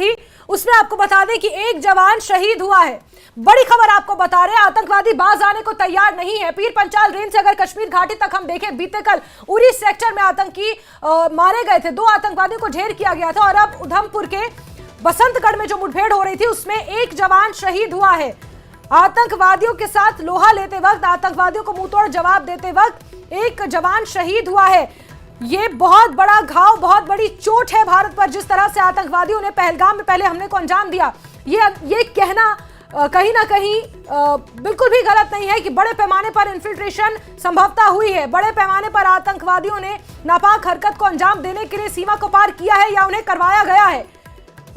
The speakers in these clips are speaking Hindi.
थी, उसमें आपको बता दें कि एक जवान शहीद हुआ है। बड़ी खबर आपको बता रहे हैं, आतंकवादी बाज आने को तैयार नहीं है। पीर पंचाल रेंज से अगर कश्मीर घाटी तक हम देखें, बीते कल उरी सेक्टर में आतंकी मारे गए थे, 2 आतंकवादियों को ढेर किया गया था और अब उधमपुर के बसंतगढ़ में जो मुठभेड़ हो रही थी उसमें एक जवान शहीद हुआ है। आतंकवादियों के साथ लोहा लेते वक्त, आतंकवादियों को मुंहतोड़ जवाब देते वक्त एक जवान शहीद हुआ है। ये बहुत बड़ा घाव, बहुत बड़ी चोट है भारत पर। जिस तरह से आतंकवादियों ने पहलगाम में पहले हमले को अंजाम दिया, ये कहना कहीं ना कहीं बिल्कुल भी गलत नहीं है कि बड़े पैमाने पर इन्फिल्ट्रेशन संभवतः हुई है। बड़े पैमाने पर आतंकवादियों ने नापाक हरकत को अंजाम देने के लिए सीमा को पार किया है या उन्हें करवाया गया है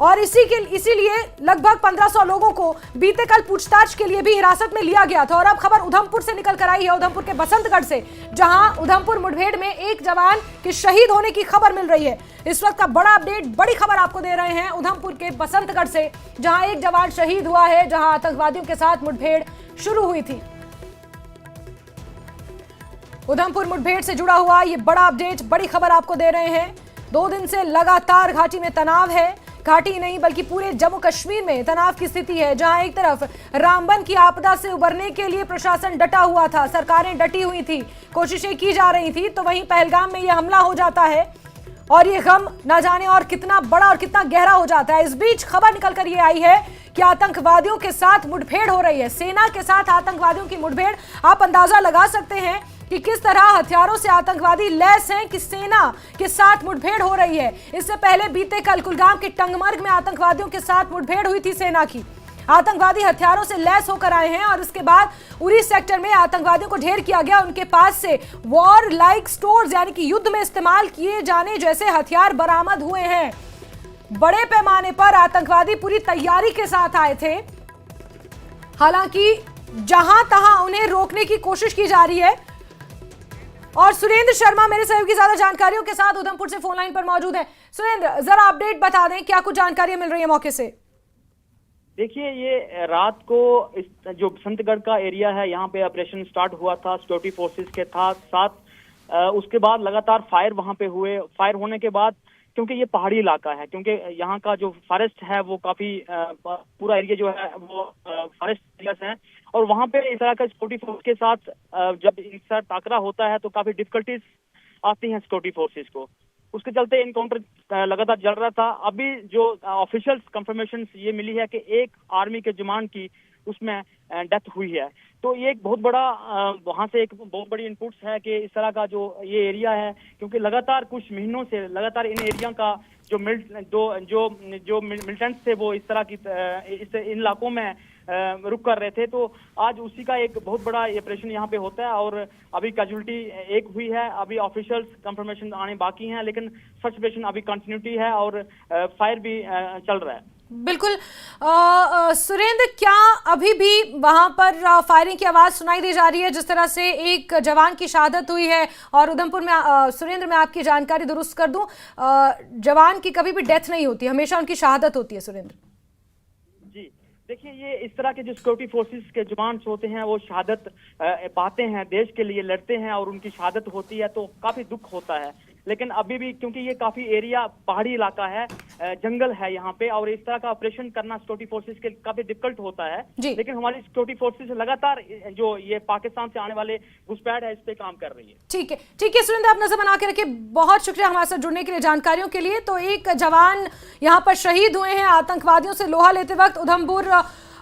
और इसीलिए लगभग 1500 लोगों को बीते कल पूछताछ के लिए भी हिरासत में लिया गया था। और अब खबर उधमपुर से निकल कर आई है, उधमपुर के बसंतगढ़ से, जहां उधमपुर मुठभेड़ में एक जवान के शहीद होने की खबर मिल रही है। इस वक्त का बड़ा अपडेट, बड़ी खबर आपको दे रहे हैं उधमपुर के बसंतगढ़ से, जहां एक जवान शहीद हुआ है, जहां आतंकवादियों के साथ मुठभेड़ शुरू हुई थी। उधमपुर मुठभेड़ से जुड़ा हुआ ये बड़ा अपडेट, बड़ी खबर आपको दे रहे हैं। 2 दिन से लगातार घाटी में तनाव है। घाटी नहीं बल्कि पूरे जम्मू कश्मीर में तनाव की स्थिति है, जहां एक तरफ रामबन की आपदा से उबरने के लिए प्रशासन डटा हुआ था, सरकारें डटी हुई थी, कोशिशें की जा रही थी, तो वहीं पहलगाम में यह हमला हो जाता है और ये गम ना जाने और कितना बड़ा और कितना गहरा हो जाता है। इस बीच खबर निकल कर ये आई है कि आतंकवादियों के साथ मुठभेड़ हो रही है, सेना के साथ आतंकवादियों की मुठभेड़। आप अंदाजा लगा सकते हैं कि किस तरह हथियारों से आतंकवादी लैस हैं कि सेना के साथ मुठभेड़ हो रही है। इससे पहले बीते कल कुलगाम के टंगमर्ग में आतंकवादियों के साथ मुठभेड़ हुई थी सेना की। आतंकवादी हथियारों से लैस होकर आए हैं और इसके बाद उरी सेक्टर में आतंकवादियों को ढेर किया गया। उनके पास से वॉर लाइक स्टोर्स यानी कि युद्ध में इस्तेमाल किए जाने जैसे हथियार बरामद हुए हैं। बड़े पैमाने पर आतंकवादी पूरी तैयारी के साथ आए थे, हालांकि जहां तहां उन्हें रोकने की कोशिश की जा रही है। और सुरेंद्र शर्मा मेरे सहयोगी ज्यादा जानकारियों के साथ उधमपुर से फोन लाइन पर मौजूद है। सुरेंद्र, जरा अपडेट बता दें, क्या कुछ जानकारियां मिल रही है मौके से? देखिए, ये रात को इस जो बसंतगढ़ का एरिया है, यहाँ पे ऑपरेशन स्टार्ट हुआ था सिक्योरिटी फोर्सेस के साथ। उसके बाद लगातार फायर वहाँ पे हुए। फायर होने के बाद, क्योंकि ये पहाड़ी इलाका है, क्योंकि यहाँ का जो फॉरेस्ट है वो काफी पूरा एरिया जो है वो फॉरेस्ट एरियाज है और वहाँ पे इस तरह का सिक्योरिटी फोर्स के साथ जब इस तरह टाकरा होता है तो काफी डिफिकल्टीज आती हैं सिक्योरिटी फोर्सेस को। उसके चलते इनकाउंटर लगातार चल रहा था। अभी जो ऑफिशियल कंफर्मेशन ये मिली है कि एक आर्मी के जवान की उसमें डेथ हुई है। तो ये एक बहुत बड़ा वहाँ से एक बहुत बड़ी इनपुट्स है कि इस तरह का जो ये एरिया है, क्योंकि लगातार कुछ महीनों से लगातार इन एरिया का जो मिलिटेंट्स थे वो इस तरह की इन इलाकों में रुक कर रहे थे। तो आज उसी का एक बहुत बड़ा ऑपरेशन यहाँ पे होता है और अभी कैजुअलिटी एक हुई है। अभी ऑफिशियल कंफर्मेशन आने बाकी हैं, लेकिन सर्च ऑपरेशन अभी कंटिन्यूटी है और फायर भी चल रहा है। बिल्कुल। सुरेंद्र, क्या अभी भी वहां पर फायरिंग की आवाज सुनाई दी जा रही है? जिस तरह से एक जवान की शहादत हुई है और उधमपुर में सुरेंद्र, मैं आपकी जानकारी दुरुस्त कर दूं, जवान की कभी भी डेथ नहीं होती, हमेशा उनकी शहादत होती है। सुरेंद्र जी, देखिए, ये इस तरह के जो सिक्योरिटी फोर्सेस के जवान होते हैं वो शहादत पाते हैं, देश के लिए लड़ते हैं और उनकी शहादत होती है तो काफी दुख होता है। लेकिन अभी भी क्योंकि ये काफी एरिया पहाड़ी इलाका है, जंगल है यहाँ पे, और इस तरह का ऑपरेशन करना सिक्योरिटी फोर्सेस के काफी डिफिकल्ट होता है। लेकिन हमारी सिक्योरिटी फोर्सेस लगातार जो ये पाकिस्तान से आने वाले घुसपैठ है इस पे काम कर रही है। ठीक है सुरेंद्र, आप नजर बना के रखिए। बहुत शुक्रिया हमारे साथ जुड़ने के लिए, जानकारियों के लिए। तो एक जवान यहाँ पर शहीद हुए हैं आतंकवादियों से लोहा लेते वक्त। उधमपुर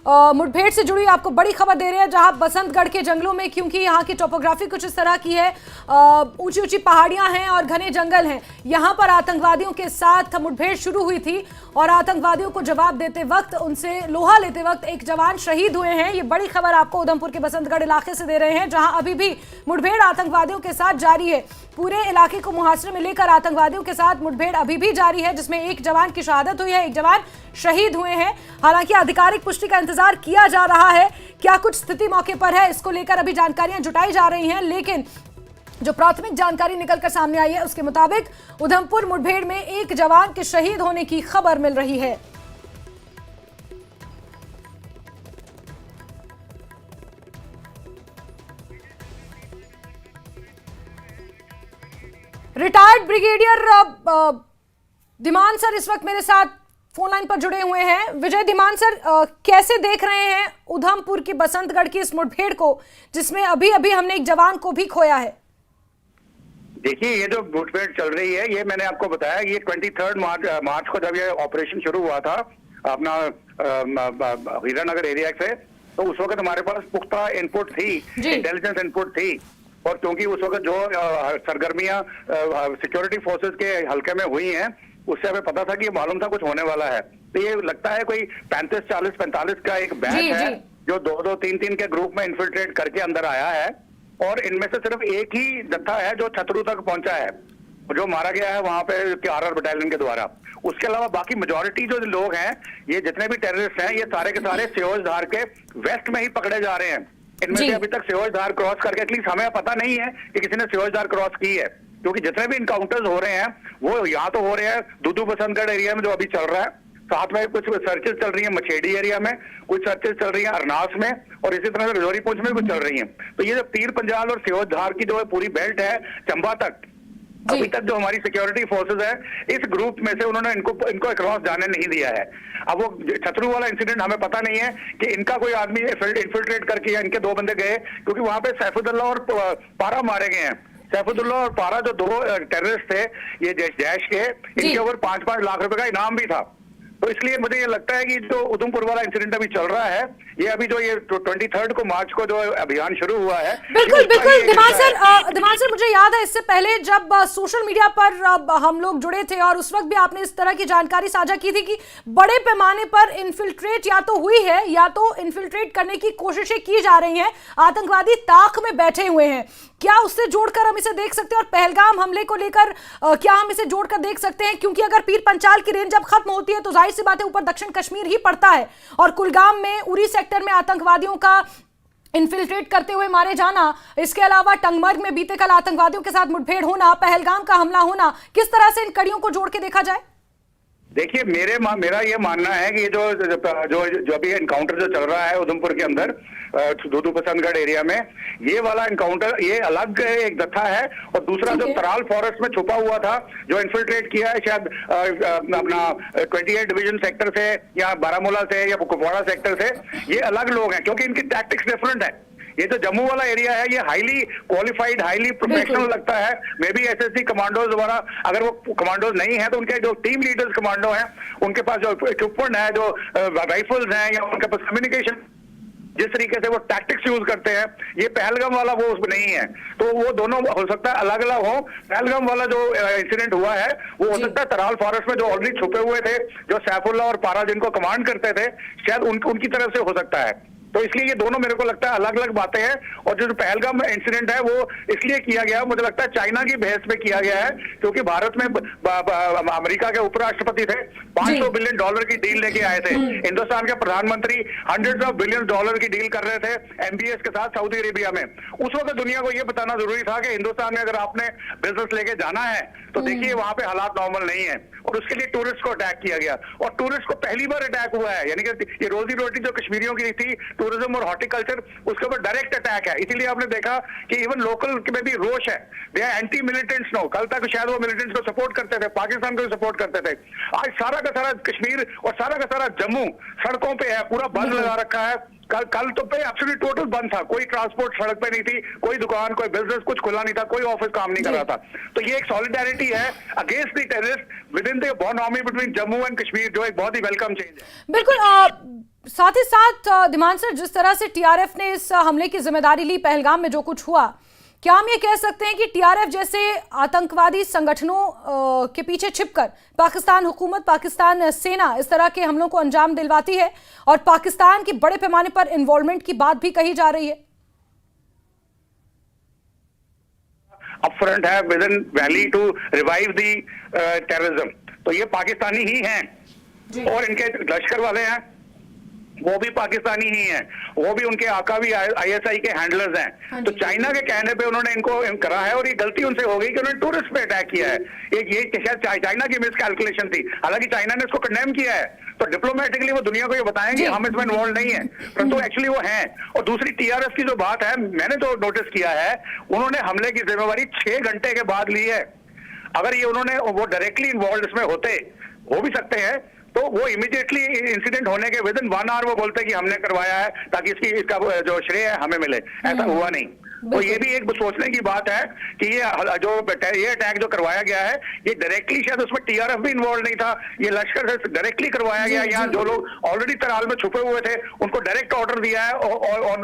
मुठभेड़ से जुड़ी आपको बड़ी खबर दे रहे हैं, जहां बसंतगढ़ के जंगलों में, क्योंकि यहाँ की टोपोग्राफी कुछ इस तरह की है, ऊंची ऊंची पहाड़ियां हैं और घने जंगल हैं, यहां पर आतंकवादियों के साथ मुठभेड़ शुरू हुई थी और आतंकवादियों को जवाब देते वक्त, उनसे लोहा लेते वक्त एक जवान शहीद हुए हैं। ये बड़ी खबर आपको उधमपुर के बसंतगढ़ इलाके से दे रहे हैं, जहां अभी भी मुठभेड़ आतंकवादियों के साथ जारी है। पूरे इलाके को मुहासरे में लेकर आतंकवादियों के साथ मुठभेड़ अभी भी जारी है, जिसमें एक जवान की शहादत हुई है, एक जवान शहीद हुए हैं। हालांकि आधिकारिक पुष्टि का इंतजार किया जा रहा है, क्या कुछ स्थिति मौके पर है इसको लेकर अभी जानकारियां जुटाई जा रही हैं। लेकिन जो प्राथमिक जानकारी निकलकर सामने आई है उसके मुताबिक उधमपुर मुठभेड़ में एक जवान के शहीद होने की खबर मिल रही है। रिटायर्ड ब्रिगेडियर धीमान सर इस वक्त मेरे साथ फोन लाइन पर जुड़े हुए हैं। विजय धीमान सर, कैसे देख रहे हैं उधमपुर की बसंतगढ़ की इस मुठभेड़ को, जिसमें अभी अभी हमने एक जवान को भी खोया है? देखिए, ये जो मुठभेड़ चल रही है, ये मैंने आपको बताया, ये 23 मार्च को जब ये ऑपरेशन शुरू हुआ था अपना हीरानगर एरिया से, तो उस वक्त हमारे पास पुख्ता इनपुट थी, इंटेलिजेंस इनपुट थी। और क्योंकि उस वक्त जो सरगर्मियां सिक्योरिटी फोर्सेस के हल्के में हुई हैं, उससे हमें पता था कि मालूम था कुछ होने वाला है। तो ये लगता है कोई 35, 40, 45 का एक बैच है जो 2-2, 3-3 के ग्रुप में इन्फिल्ट्रेट करके अंदर आया है। और इनमें से सिर्फ एक ही जत्था है जो छतरू तक पहुंचा है, जो मारा गया है वहां पे RR बटालियन के द्वारा। उसके अलावा बाकी मेजॉरिटी जो लोग हैं, ये जितने भी टेररिस्ट हैं, ये सारे के सारे सियोजधार के वेस्ट में ही पकड़े जा रहे हैं। इनमें से अभी तक सियोजधार क्रॉस करके, एटलीस्ट हमें पता नहीं है कि किसी ने सियोजधार क्रॉस की है, क्योंकि जितने भी इनकाउंटर्स हो रहे हैं वो यहाँ तो हो रहे हैं दूदू बसंतगढ़ एरिया में जो अभी चल रहा है, साथ में कुछ सर्चेस चल रही है मछेड़ी एरिया में, कुछ सर्चेस चल रही है अरनास में, और इसी तरह से रजौरी पुंछ में कुछ चल रही है। तो ये जो पीर पंजाल और सियोजधार की जो पूरी बेल्ट है चंबा तक, अभी तक जो हमारी सिक्योरिटी फोर्सेस है, इस ग्रुप में से उन्होंने इनको क्रॉस जाने नहीं दिया है। अब वो छतरू वाला इंसिडेंट हमें पता नहीं है कि इनका कोई आदमी इन्फिल्ट्रेट करके या इनके 2 बंदे गए, क्योंकि वहां पे सैफुद्दौला और पारा मारे गए हैं। सैफुद्दौला और पारा जो 2 टेररिस्ट थे ये जैश के, इनके ऊपर 5-5 लाख रुपए का इनाम भी था। तो इसलिए मुझे ये लगता है कि जो उधमपुर वाला इंसिडेंट अभी चल रहा है, ये अभी जो ये 23 को मार्च को जो अभियान शुरू हुआ है, बिल्कुल धीमान सर, मुझे याद है इससे पहले जब सोशल मीडिया पर हम लोग जुड़े थे और उस वक्त भी आपने इस तरह की जानकारी साझा की थी कि बड़े पैमाने पर इन्फिल्ट्रेट या तो हुई है या तो इन्फिल्ट्रेट करने की कोशिशें की जा रही हैं, आतंकवादी ताक में बैठे हुए हैं। क्या उससे जोड़कर हम इसे देख सकते हैं? और पहलगाम हमले को लेकर क्या हम इसे जोड़कर देख सकते हैं? क्योंकि अगर पीर पंचाल की रेंज जब खत्म होती है तो जाहिर सी बात है ऊपर दक्षिण कश्मीर ही पड़ता है, और कुलगाम में उरी सेक्टर में आतंकवादियों का इन्फिल्ट्रेट करते हुए मारे जाना, इसके अलावा टंगमर्ग में बीते कल आतंकवादियों के साथ मुठभेड़ होना, पहलगाम का हमला होना, किस तरह से इन कड़ियों को जोड़ के देखा जाए? देखिए, मेरा ये मानना है कि ये जो अभी एनकाउंटर जो चल रहा है उधमपुर के अंदर दूदू बसंतगढ़ एरिया में, ये वाला एनकाउंटर ये अलग एक जत्था है, और दूसरा जो तराल फॉरेस्ट में छुपा हुआ था जो इन्फिल्ट्रेट किया है शायद अपना 28 डिवीजन सेक्टर से या बारामूला से या कुपवाड़ा सेक्टर से, ये अलग लोग हैं क्योंकि इनकी टैक्टिक्स डिफरेंट है। ये जो जम्मू वाला एरिया है, ये हाईली क्वालिफाइड, हाईली प्रोफेशनल लगता है। मे बी SSC कमांडोज द्वारा, अगर वो कमांडोज नहीं है तो उनके जो टीम लीडर्स कमांडो हैं, उनके पास जो इक्विपमेंट है, जो राइफल्स हैं, या उनके पास कम्युनिकेशन, जिस तरीके से वो टैक्टिक्स यूज करते हैं, ये पहलगाम वाला वो उसमें नहीं है। तो वो दोनों हो सकता है अलग अलग हो। पहलगाम वाला जो इंसिडेंट हुआ है वो हो सकता है तराल फॉरेस्ट में जो ऑलरेडी छुपे हुए थे, जो सैफुल्ला और पारा जिनको कमांड करते थे, शायद उनकी तरफ से हो सकता है। तो इसलिए ये दोनों मेरे को लगता है अलग अलग बातें हैं। और जो पहलगाम इंसिडेंट है वो इसलिए किया गया, मुझे लगता है चाइना की बहस में किया गया है, क्योंकि भारत में अमेरिका के उपराष्ट्रपति थे, $500 बिलियन की डील लेके आए थे। हिंदुस्तान के प्रधानमंत्री $100 बिलियन की डील कर रहे थे MBS के साथ सऊदी अरेबिया में। उस वक्त दुनिया को ये बताना जरूरी था कि हिंदुस्तान में अगर आपने बिजनेस लेके जाना है तो देखिए वहां पे हालात नॉर्मल नहीं है, और उसके लिए टूरिस्ट को अटैक किया गया। और टूरिस्ट को पहली बार अटैक हुआ है, यानी कि ये रोजी रोटी जो कश्मीरियों की थी, टूरिज्म और हॉर्टिकल्चर, उसके ऊपर डायरेक्ट अटैक है। इसीलिए आपने देखा कि इवन लोकल में भी रोष है, they are anti militants no. कल तक शायद वो मिलिटेंट्स को सपोर्ट करते थे, पाकिस्तान को सपोर्ट करते थे। आज सारा का सारा कश्मीर और सारा का सारा जम्मू सड़कों पे है, पूरा बंद लगा रखा है। कल तो पे एब्सोल्यूट टोटल बंद था, कोई ट्रांसपोर्ट सड़क पे नहीं थी, कोई दुकान, कोई बिजनेस कुछ खुला नहीं था, कोई ऑफिस काम नहीं कर रहा था। तो ये एक सॉलिडारिटी है against the terrorist with in the border army between Jammu and Kashmir, जो एक बहुत ही वेलकम चेंज है। बिल्कुल। साथ ही साथ धीमान सर, जिस तरह से TRF ने इस हमले की जिम्मेदारी ली, पहलगाम में जो कुछ हुआ, क्या हम ये कह सकते हैं कि TRF जैसे आतंकवादी संगठनों के पीछे छिपकर पाकिस्तान हुकूमत, पाकिस्तान सेना इस तरह के हमलों को अंजाम दिलवाती है, और पाकिस्तान की बड़े पैमाने पर इन्वॉल्वमेंट की बात भी कही जा रही है? अपफ्रंट है within valley to revive the terrorism, तो ये पाकिस्तानी ही हैं, और इनके लश्कर वाले हैं वो भी पाकिस्तानी ही हैं, वो भी उनके आका भी ISI के हैंडलर्स हैं। तो चाइना के कहने पे उन्होंने इनको करा है, और ये गलती उनसे हो गई कि उन्होंने टूरिस्ट पे अटैक किया है। ये शायद चाइना की मिस कैलकुलेशन थी, हालांकि चाइना ने इसको कंडेम किया है। तो डिप्लोमेटिकली वो दुनिया को ये बताएंगे हम इसमें इन्वॉल्व नहीं है, परंतु एक्चुअली वो हैं। और दूसरी TRF की जो बात है, मैंने जो नोटिस किया है, उन्होंने हमले की जिम्मेवारी 6 घंटे के बाद ली है। अगर ये उन्होंने वो डायरेक्टली इन्वॉल्व इसमें होते, हो भी सकते हैं, तो वो इमीडिएटली इंसिडेंट होने के विद इन 1 आवर वो बोलते हैं कि हमने करवाया है ताकि इसका जो श्रेय है हमें मिले। ऐसा हुआ नहीं। तो ये भी एक सोचने की बात है कि ये अटैक जो करवाया गया है ये डायरेक्टली, शायद उसमें टीआरएफ भी इन्वॉल्व नहीं था, ये लश्कर से डायरेक्टली करवाया गया। यहाँ जो लोग ऑलरेडी तराल में छुपे हुए थे उनको डायरेक्ट ऑर्डर दिया है और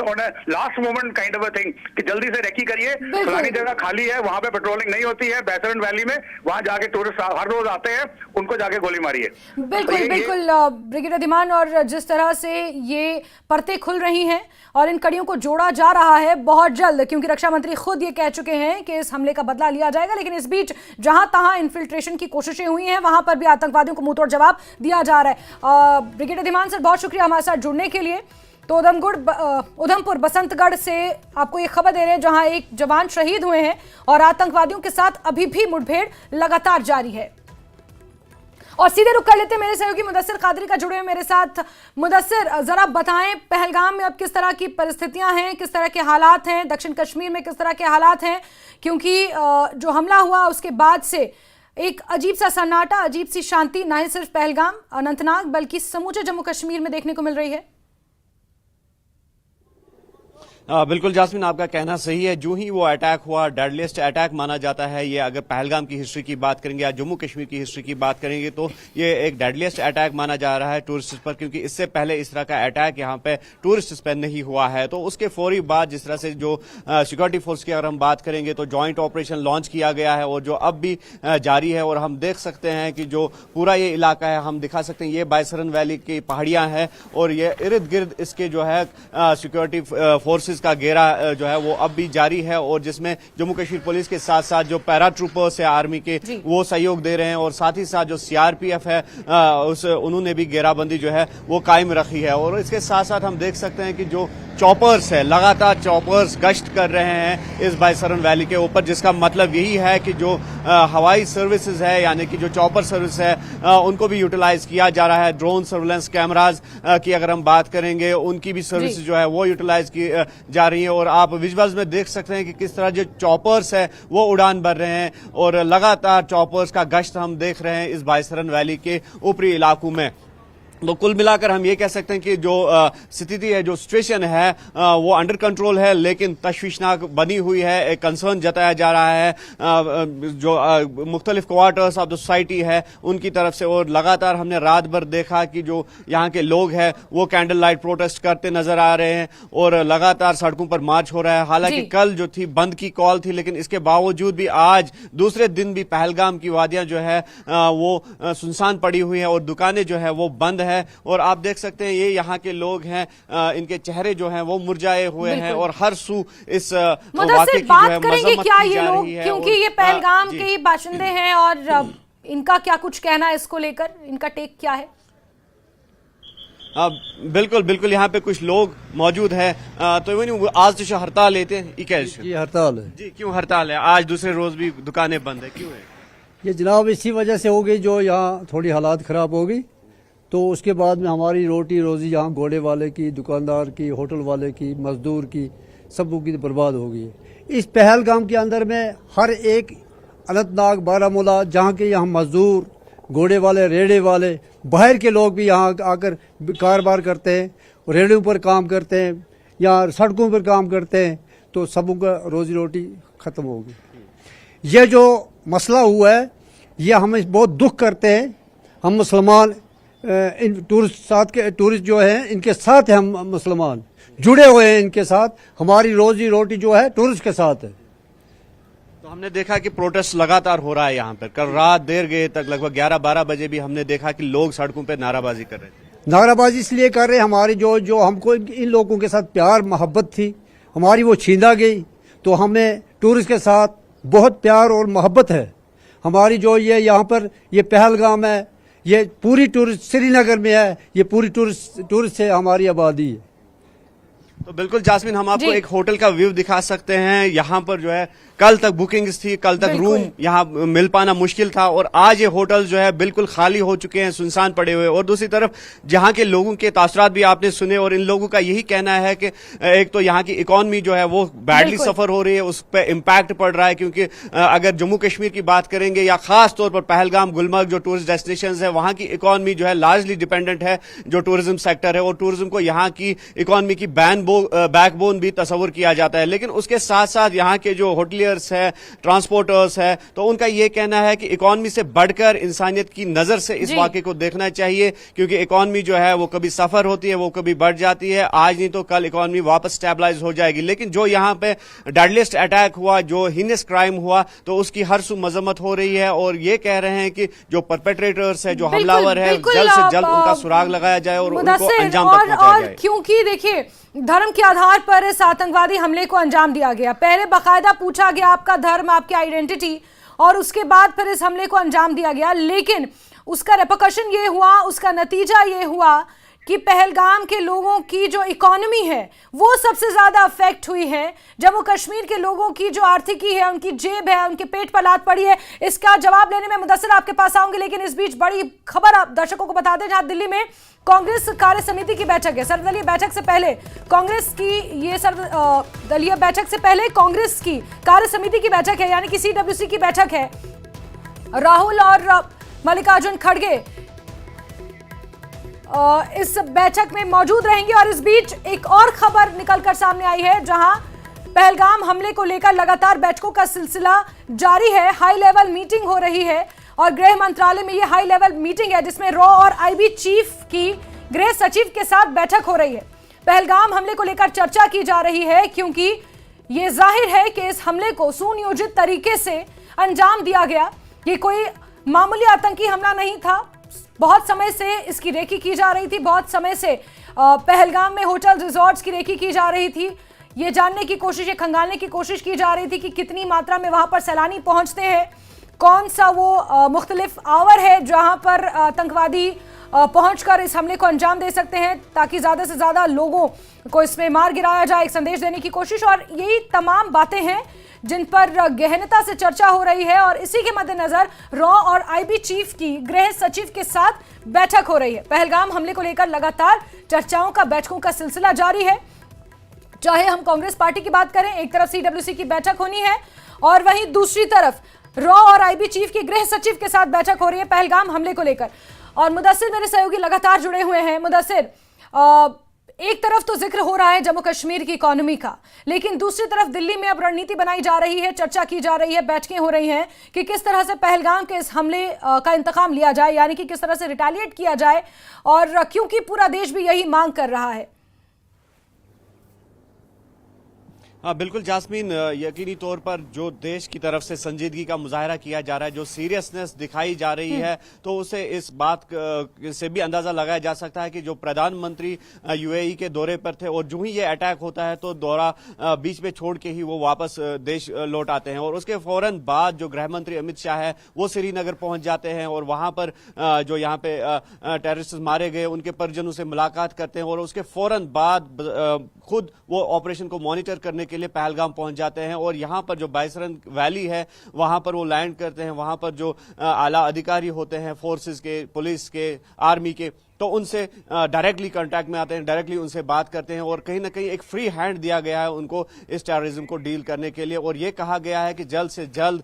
last moment kind of thing कि जल्दी से रेकी करिए, फलानी जगह खाली है, वहां पे पेट्रोलिंग नहीं होती है, बैसरन वैली में, वहां जाके टूरिस्ट हर रोज आते हैं, उनको जाके गोली मारिए। बिल्कुल बिल्कुल ब्रिगेडियर धीमान, और जिस तरह से ये परतें खुल रही हैं और इन कड़ियों को जोड़ा जा रहा है बहुत जल्द, क्योंकि रक्षा मंत्री खुद ये कह चुके हैं कि इस हमले का बदला लिया जाएगा, लेकिन इस बीच जहां तहां इन्फिल्ट्रेशन की कोशिशें हुई हैं वहां पर भी आतंकवादियों को मुंहतोड़ जवाब दिया जा रहा है। ब्रिगेडियर धीमान सर, बहुत शुक्रिया हमारे साथ जुड़ने के लिए। तो उधमपुर बसंतगढ़ से आपको ये खबर दे रहे हैं जहां एक जवान शहीद हुए हैं और आतंकवादियों के साथ अभी भी मुठभेड़ लगातार जारी है। और सीधे रुक कर लेते हैं मेरे सहयोगी मुदस्सिर कादरी का जुड़े हुए मेरे साथ। मुदस्सिर, जरा बताएं पहलगाम में अब किस तरह की परिस्थितियां हैं, किस तरह के हालात हैं, दक्षिण कश्मीर में किस तरह के हालात हैं, क्योंकि जो हमला हुआ उसके बाद से एक अजीब सा सन्नाटा, अजीब सी शांति ना ही सिर्फ पहलगाम अनंतनाग बल्कि समूचे जम्मू कश्मीर में देखने को मिल रही है। बिल्कुल जास्मिन, आपका कहना सही है। जो ही वो अटैक हुआ, डेडलिएस्ट अटैक माना जाता है ये। अगर पहलगाम की हिस्ट्री की बात करेंगे या जम्मू कश्मीर की हिस्ट्री की बात करेंगे तो ये एक डेडलिएस्ट अटैक माना जा रहा है टूरिस्ट पर, क्योंकि इससे पहले इस तरह का अटैक यहाँ पे टूरिस्ट पर नहीं हुआ है। तो उसके फौरी बाद जिस तरह से जो सिक्योरिटी फोर्स की अगर हम बात करेंगे तो जॉइंट ऑपरेशन लॉन्च किया गया है और जो अब भी जारी है। और हम देख सकते हैं कि जो पूरा ये इलाका है, हम दिखा सकते हैं, ये बायसरन वैली की पहाड़ियां हैं और ये इर्द गिर्द इसके जो है सिक्योरिटी फोर्सेज का घेरा जो है वो अब भी जारी है, और जिसमें जम्मू कश्मीर पुलिस के साथ साथ जो पैरा ट्रूपर्स है आर्मी के वो सहयोग दे रहे हैं, और साथ ही साथ जो सीआरपीएफ है उन्होंने भी घेराबंदी जो है वो कायम रखी है। और इसके साथ साथ हम देख सकते हैं कि जो चॉपर्स है, लगातार चॉपर्स गश्त कर रहे हैं इस बायसरन वैली के ऊपर, जिसका मतलब यही है कि जो हवाई सर्विसेज है यानी कि जो चॉपर सर्विस है उनको भी यूटिलाइज किया जा रहा है। ड्रोन सर्वेलेंस कैमराज की अगर हम बात करेंगे उनकी भी सर्विस जो है वो यूटिलाइज की जा रही है। और आप विजुअल्स में देख सकते हैं कि किस तरह जो चॉपर्स है वो उड़ान भर रहे हैं और लगातार चॉपर्स का गश्त हम देख रहे हैं इस बायसरन वैली के ऊपरी इलाकों में। तो कुल मिलाकर हम ये कह सकते हैं कि जो स्थिति है, जो सिचुएशन है वो अंडर कंट्रोल है, लेकिन तशवीशनाक बनी हुई है। एक कंसर्न जताया जा रहा है जो मुख्तलिफ क्वार्टर्स ऑफ द सोसाइटी है उनकी तरफ से। और लगातार हमने रात भर देखा कि जो यहाँ के लोग हैं वो कैंडल लाइट प्रोटेस्ट करते नजर आ रहे हैं और लगातार सड़कों पर मार्च हो रहा है। हालांकि कल जो थी बंद की कॉल थी, लेकिन इसके बावजूद भी आज दूसरे दिन भी पहलगाम की वादियां जो है वो सुनसान पड़ी हुई है और दुकानें जो है वो बंद है। और आप देख सकते हैं ये यहाँ के लोग हैं, इनके चेहरे जो हैं वो मुरझाए हुए हैं और हर सू इस वाक़े की जो है मज़म्मत क्या की ये जा लोग, रही है। क्योंकि ये पहलगाम के ही बाशिंदे हैं और इनका क्या कुछ कहना है इसको लेकर, इनका टेक क्या है? बिल्कुल बिल्कुल, यहाँ पे कुछ लोग मौजूद है। तो आज तो हड़ताल लेते हैं जी, हड़ताल है जी। क्यों हड़ताल है? आज दूसरे रोज भी दुकानें बंद है, क्यों है ये जनाब? इसी वजह से हो गई, जो यहाँ थोड़ी हालात खराब हो गई तो उसके बाद में हमारी रोटी रोजी यहाँ घोड़े वाले की, दुकानदार की, होटल वाले की, मजदूर की, सबों की बर्बाद हो गई है। इस पहलगाम के अंदर में हर एक अनंतनाग, बारामूला, जहाँ के यहाँ मजदूर, घोड़े वाले, रेड़े वाले, बाहर के लोग भी यहाँ आकर कारोबार करते हैं, रेड़ों पर काम करते हैं या सड़कों पर काम करते हैं, तो सबों का रोजी रोटी ख़त्म हो गई। ये जो मसला हुआ है ये हमें बहुत दुख करते हैं। हम मुसलमान इन टूरिस्ट जो हैं इनके साथ हैं, हम मुसलमान जुड़े हुए हैं इनके साथ, हमारी रोजी रोटी जो है टूरिस्ट के साथ है। तो हमने देखा कि प्रोटेस्ट लगातार हो रहा है यहाँ पर। कल रात देर गए तक, लगभग 11-12 बजे भी हमने देखा कि लोग सड़कों पर नाराबाजी कर रहे थे। नाराबाजी इसलिए कर रहे हैं, हमारी जो हमको इन लोगों के साथ प्यार मोहब्बत थी हमारी वो छीना गई। तो हमें टूरिस्ट के साथ बहुत प्यार और मोहब्बत है हमारी। जो ये यहाँ पर ये पहलगाम है, ये पूरी टूरिस्ट श्रीनगर में है, ये पूरी टूरिस्ट से हमारी आबादी है। तो बिल्कुल जास्मिन, हम आपको एक होटल का व्यू दिखा सकते हैं। यहाँ पर जो है कल तक बुकिंग्स थी, कल तक रूम यहाँ मिल पाना मुश्किल था, और आज ये होटल जो है बिल्कुल खाली हो चुके हैं, सुनसान पड़े हुए। और दूसरी तरफ जहाँ के लोगों के तासरात भी आपने सुने, और इन लोगों का यही कहना है कि एक तो यहाँ की इकोनॉमी जो है वो बैडली सफर हो रही है, उस पर इम्पैक्ट पड़ रहा है, क्योंकि अगर जम्मू कश्मीर की बात करेंगे या खास तौर पर पहलगाम, गुलमर्ग जो टूरिस्ट डेस्टिनेशन है, वहां की इकोनॉमी जो है लार्जली डिपेंडेंट है जो टूरिज्म सेक्टर है, और टूरिज्म को यहाँ की इकोनॉमी की बैकबोन भी तस्वर किया जाता है। लेकिन उसके साथ साथ यहाँ के जो होटलियर्स है, ट्रांसपोर्टर्स है, तो उनका यह कहना है कि इकोनॉमी से बढ़कर इंसानियत की नजर से इस वाकये को देखना चाहिए, क्योंकि इकोनॉमी जो है वो कभी सफर होती है, वो कभी बढ़ जाती है, आज नहीं तो कल इकोनॉमी वापस स्टेबलाइज हो जाएगी। लेकिन जो यहाँ पे डेडलिस्ट अटैक हुआ, जो हीनियस क्राइम हुआ, तो उसकी हर सू मजम्मत हो रही है, और ये कह रहे हैं कि जो परपेट्रेटर्स है, जो हमलावर है, जल्द से जल्द उनका सुराग लगाया जाए और उनको अंजाम तक पहुंचाया जाए। क्योंकि देखिए, धर्म के आधार पर इस आतंकवादी हमले को अंजाम दिया गया। पहले बाकायदा पूछा गया आपका धर्म, आपकी आइडेंटिटी, और उसके बाद फिर इस हमले को अंजाम दिया गया। लेकिन उसका रेपरकशन ये हुआ, उसका नतीजा ये हुआ कि पहलगाम के लोगों की जो इकोनॉमी है वो सबसे ज्यादा अफेक्ट हुई है। जम्मू कश्मीर के लोगों की जो आर्थिकी है, उनकी जेब है, उनके पेट पर लात पड़ी है। इसका जवाब लेने में मुदस्सिर आपके पास आऊंगी, लेकिन इस बीच बड़ी खबर आप दर्शकों को बता दें, जहां दिल्ली में कांग्रेस कार्य समिति की बैठक है। सर्वदलीय बैठक से पहले कांग्रेस की ये सर्वदलीय बैठक से पहले कांग्रेस की कार्य समिति की बैठक है, यानी कि CWC की बैठक है। राहुल और मल्लिकार्जुन खड़गे इस बैठक में मौजूद रहेंगे। और इस बीच एक और खबर निकलकर सामने आई है, जहां पहलगाम हमले को लेकर लगातार बैठकों का सिलसिला जारी है। हाई लेवल मीटिंग हो रही है, और गृह मंत्रालय में यह हाई लेवल मीटिंग है, जिसमें रॉ और IB चीफ की गृह सचिव के साथ बैठक हो रही है। पहलगाम हमले को लेकर चर्चा की जा रही है, क्योंकि यह जाहिर है कि इस हमले को सुनियोजित तरीके से अंजाम दिया गया। ये कोई मामूली आतंकी हमला नहीं था। बहुत समय से इसकी रेकी की जा रही थी, बहुत समय से पहलगाम में होटल रिजॉर्ट्स की रेकी की जा रही थी। ये जानने की कोशिश, ये खंगालने की कोशिश की जा रही थी कि कितनी मात्रा में वहां पर सैलानी पहुंचते हैं, कौन सा वो मुख्तलिफ आवर है जहां पर आतंकवादी पहुंचकर इस हमले को अंजाम दे सकते हैं, ताकि ज्यादा से ज्यादा लोगों को इसमें मार गिराया जाए, एक संदेश देने की कोशिश। और यही तमाम बातें हैं जिन पर गहनता से चर्चा हो रही है, और इसी के मद्देनजर रॉ और IB चीफ की गृह सचिव के साथ बैठक हो रही है। पहलगाम हमले को लेकर लगातार चर्चाओं का, बैठकों का सिलसिला जारी है। चाहे हम कांग्रेस पार्टी की बात करें, एक तरफ CWC की बैठक होनी है, और वहीं दूसरी तरफ रॉ और IB चीफ के गृह सचिव के साथ बैठक हो रही है पहलगाम हमले को लेकर। और मुदस्सिर मेरे सहयोगी लगातार जुड़े हुए हैं। मुदस्सिर, एक तरफ तो जिक्र हो रहा है जम्मू कश्मीर की इकोनॉमी का, लेकिन दूसरी तरफ दिल्ली में अब रणनीति बनाई जा रही है, चर्चा की जा रही है, बैठकें हो रही हैं कि किस तरह से पहलगाम के इस हमले का इंतकाम लिया जाए, यानी कि किस तरह से रिटेलिएट किया जाए, और क्योंकि पूरा देश भी यही मांग कर रहा है। हाँ बिल्कुल जास्मीन, यकीनी तौर पर जो देश की तरफ से संजीदगी का मुजाहरा किया जा रहा है, जो सीरियसनेस दिखाई जा रही है, तो उसे इस बात से भी अंदाजा लगाया जा सकता है कि जो प्रधानमंत्री UAE के दौरे पर थे, और जो ही ये अटैक होता है तो दौरा बीच में छोड़ के ही वो वापस देश लौट आते हैं, और उसके फौरन बाद जो गृह मंत्री अमित शाह है वो श्रीनगर पहुंच जाते हैं, और वहां पर जो यहाँ पे टेररिस्ट मारे गए उनके परिजनों से मुलाकात करते हैं, और उसके फौरन बाद खुद वो ऑपरेशन को मॉनिटर करने के लिए पहलगाम पहुंच जाते हैं। और यहां पर जो बाइसरन वैली है वहां पर वो लैंड करते हैं, वहां पर जो आला अधिकारी होते हैं फोर्सेस के, पुलिस के, आर्मी के, तो उनसे डायरेक्टली कांटेक्ट में आते हैं, डायरेक्टली उनसे बात करते हैं, और कहीं ना कहीं एक फ्री हैंड दिया गया है उनको इस टेररिज्म को डील करने के लिए। और ये कहा गया है कि जल्द से जल्द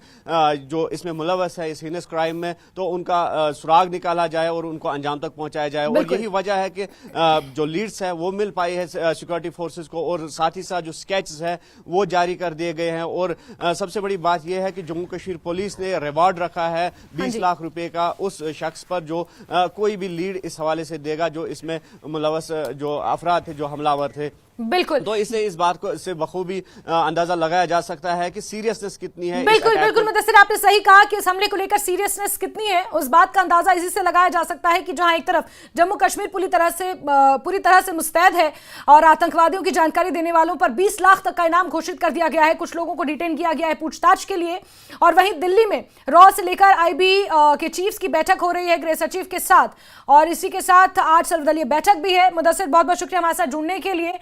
जो इसमें मुलव्वस है इस हीनस क्राइम में, तो उनका सुराग निकाला जाए और उनको अंजाम तक पहुंचाया जाए। और यही वजह है कि जो लीड्स है वो मिल पाई है सिक्योरिटी फोर्सेज को, और साथ ही साथ जो स्केचेस है वो जारी कर दिए गए हैं। और सबसे बड़ी बात यह है कि जम्मू कश्मीर पुलिस ने रिवार्ड रखा है 20 लाख रुपए का उस शख्स पर जो कोई भी लीड इस हवाले से देगा, जो इसमें मुलव्वस जो अफराद थे, जो हमलावर थे। बिल्कुल, तो इससे इस बात को से बखूबी अंदाजा लगाया जा सकता है कि सीरियसनेस कितनी है। बिल्कुल बिल्कुल मुदस्सिर, आपने सही कहा कि इस हमले को लेकर सीरियसनेस कितनी है, उस बात का अंदाजा इसी से लगाया जा सकता है कि जहां एक तरफ जम्मू कश्मीर पूरी तरह से मुस्तैद है, और आतंकवादियों की जानकारी देने वालों पर 20 लाख तक का इनाम घोषित कर दिया गया है, कुछ लोगों को डिटेन किया गया है पूछताछ के लिए। और वहीं दिल्ली में रॉ से लेकर IB के चीफ्स की बैठक हो रही है गृह सचिव के साथ, और इसी के साथ आज सर्वदलीय बैठक भी है। मुदस्सिर, बहुत बहुत शुक्रिया हमारे साथ जुड़ने के लिए।